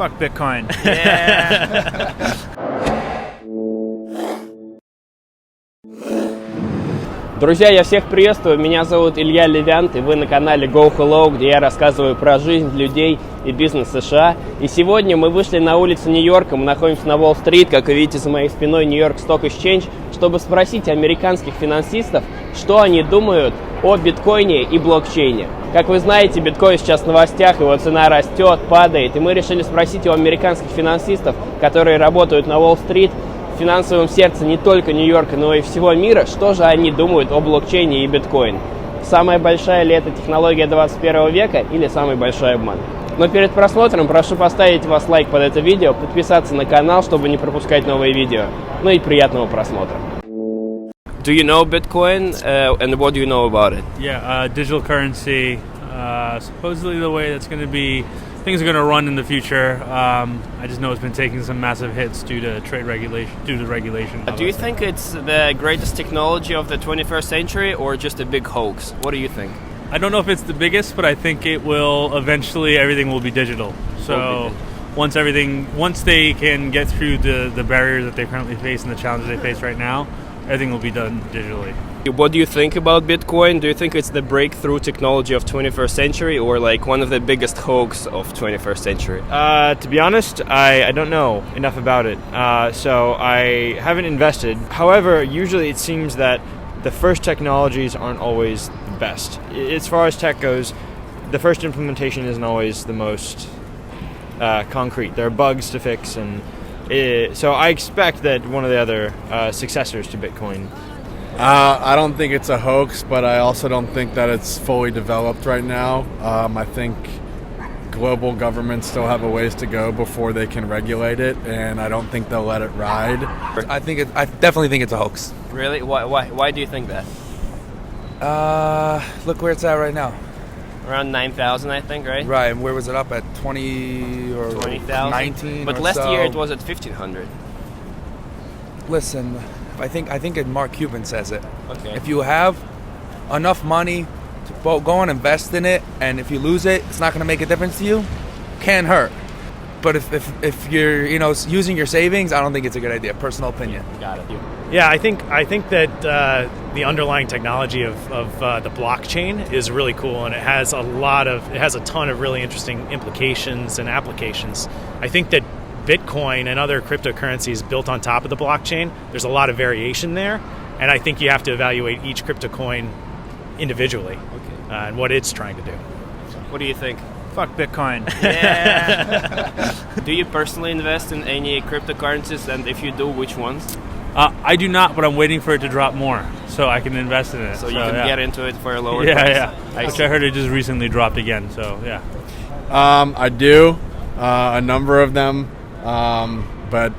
Fuck Bitcoin. Yeah. Друзья, я всех приветствую. Меня зовут Илья Левянт, и вы на канале Go Hello, где я рассказываю про жизнь людей и бизнес США. И сегодня мы вышли на улицу Нью-Йорка, мы находимся на Уолл-Стрит, как вы видите за моей спиной, нью-йорк Stock Exchange, чтобы спросить американских финансистов, что они думают о биткоине и блокчейне. Как вы знаете, биткоин сейчас в новостях, его цена растет, падает, и мы решили спросить у американских финансистов, которые работают на Уолл-Стрит, в финансовом сердце не только Нью-Йорка, но и всего мира, что же они думают о блокчейне и биткоин. Самая большая ли это технология 21 века или самый большой обман? Но перед просмотром прошу поставить вас лайк под это видео, подписаться на канал, чтобы не пропускать новые видео. Ну и приятного просмотра. Do you know Bitcoin and what do you know about it? Yeah, digital currency. Supposedly the way that's going to be, things are going to run in the future. I just know it's been taking some massive hits due to trade regulation, Do you think it's the greatest technology of the 21st century or just a big hoax? What do you think? I don't know if it's the biggest, but I think it will eventually, everything will be digital. So once they can get through the barriers that they currently face and the challenges they face right now, everything will be done digitally. What do you think about Bitcoin? Do you think it's the breakthrough technology of 21st century or like one of the biggest hoax of 21st century? To be honest, I don't know enough about it, so I haven't invested. However, usually it seems that the first technologies aren't always the best. As far as tech goes, the first implementation isn't always the most concrete. There are bugs to fix, and so I expect that one of the other successors to Bitcoin. I don't think it's a hoax, but I also don't think that it's fully developed right now. I think global governments still have a ways to go before they can regulate it, and I don't think they'll let it ride. I definitely think it's a hoax. Really? Why do you think that? Look where it's at right now. Around 9,000, I think, right? Right, and where was it up at 20 or 20,000? 19? But or last so. year it was at 1,500. Listen, I think Mark Cuban says it. Okay. If you have enough money to go and invest in it, and if you lose it, it's not going to make a difference to you. Can't hurt. But if you're using your savings, I don't think it's a good idea. Personal opinion. Got it. Yeah, I think that the underlying technology of the blockchain is really cool, and it has a ton of really interesting implications and applications. I think that Bitcoin and other cryptocurrencies built on top of the blockchain, there's a lot of variation there, and I think you have to evaluate each cryptocoin individually and what it's trying to do. What do you think? Fuck Bitcoin. Yeah. Do you personally invest in any cryptocurrencies, and if you do, which ones? I do not, but I'm waiting for it to drop more so I can invest in it. So you can get into it for a lower price. Yeah. Which I heard it just recently dropped again. So yeah. I do a number of them, but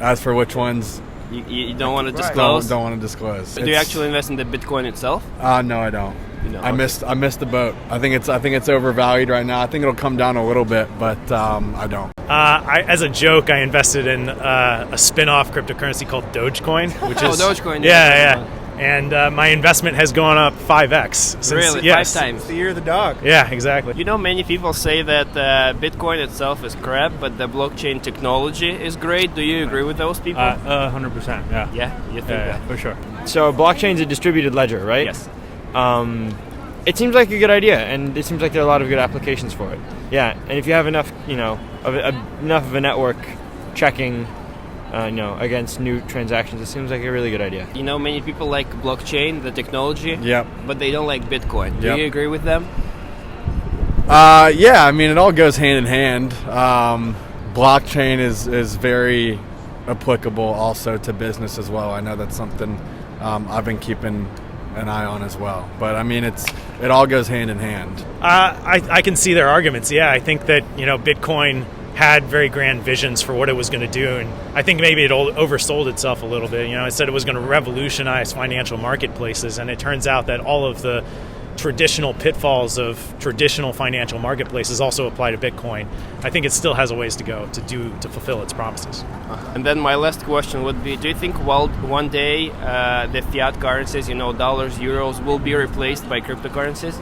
as for which ones, you don't want to disclose. Don't want to disclose. Do you actually invest in the Bitcoin itself? No, I don't. I missed the boat. I think it's overvalued right now. I think it'll come down a little bit, but I don't. As a joke, I invested in a spin-off cryptocurrency called Dogecoin, which is Dogecoin. Yeah. And my investment has gone up 5x. Since, Really? yes. 5 times? The year of the dog. Yeah, exactly. You know, many people say that Bitcoin itself is crap, but the blockchain technology is great. Do you agree with those people? 100%. Yeah. Yeah, you think that? For sure. So blockchain's a distributed ledger, right? Yes. It seems like a good idea, and it seems like there are a lot of good applications for it. Yeah, and if you have enough, enough of a network checking, against new transactions, it seems like a really good idea. You know, many people like blockchain, the technology. Yep. But they don't like Bitcoin. Do Yep. you agree with them? Yeah, I mean, it all goes hand in hand. Blockchain is very applicable also to business as well. I know that's something I've been keeping an eye on as well. But I mean, it all goes hand in hand. I can see their arguments. Yeah, I think that Bitcoin had very grand visions for what it was going to do, and I think maybe it oversold itself a little bit. It said it was going to revolutionize financial marketplaces, and it turns out that all of the traditional pitfalls of traditional financial marketplaces also apply to Bitcoin. I think it still has a ways to go to fulfill its promises. And then my last question would be, do you think one day the fiat currencies, dollars, euros, will be replaced by cryptocurrencies?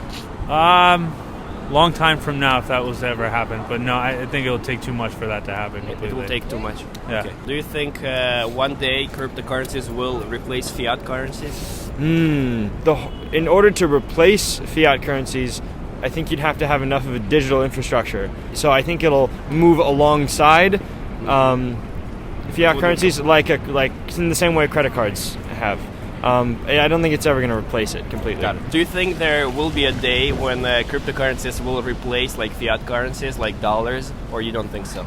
long time from now if that was to ever happen. But no, I think it will take too much for that to happen. It will take too much. Yeah. Okay. Do you think one day cryptocurrencies will replace fiat currencies? In order to replace fiat currencies, I think you'd have to have enough of a digital infrastructure. So I think it'll move alongside fiat currencies, like in the same way credit cards have. I don't think it's ever going to replace it completely. Got it. Do you think there will be a day when cryptocurrencies will replace like fiat currencies, like dollars, or you don't think so?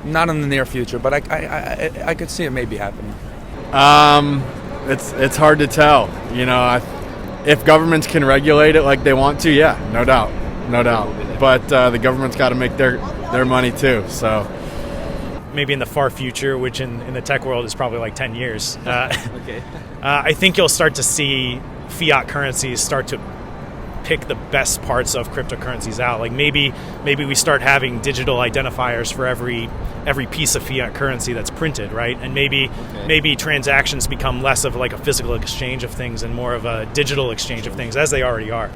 Not in the near future, but I could see it maybe happening. It's hard to tell. You know, if governments can regulate it like they want to, yeah, no doubt. But the government's got to make their money too. So Maybe in the far future, which in the tech world is probably like 10 years. Okay. I think you'll start to see fiat currencies start to pick the best parts of cryptocurrencies out. Like maybe we start having digital identifiers for every piece of fiat currency that's printed, right? And maybe transactions become less of like a physical exchange of things and more of a digital exchange of things, as they already are.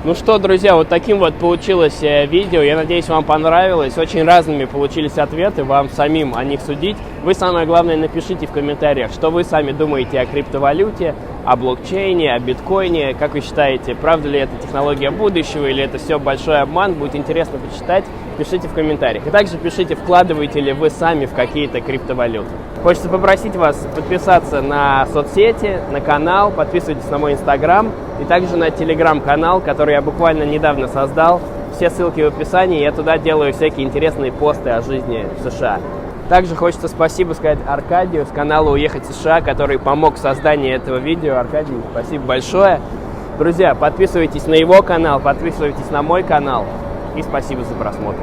Ну что, друзья, вот таким вот получилось видео. Я надеюсь, вам понравилось. Очень разными получились ответы, вам самим о них судить. Вы, самое главное, напишите в комментариях, что вы сами думаете о криптовалюте, о блокчейне, о биткоине. Как вы считаете, правда ли это технология будущего или это все большой обман? Будет интересно почитать. Пишите в комментариях. И также пишите, вкладываете ли вы сами в какие-то криптовалюты. Хочется попросить вас подписаться на соцсети, на канал, подписывайтесь на мой инстаграм и также на телеграм-канал, который я буквально недавно создал. Все ссылки в описании, я туда делаю всякие интересные посты о жизни в США. Также хочется спасибо сказать Аркадию с канала «Уехать в США», который помог в создании этого видео. Аркадий, спасибо большое. Друзья, подписывайтесь на его канал, подписывайтесь на мой канал и спасибо за просмотр.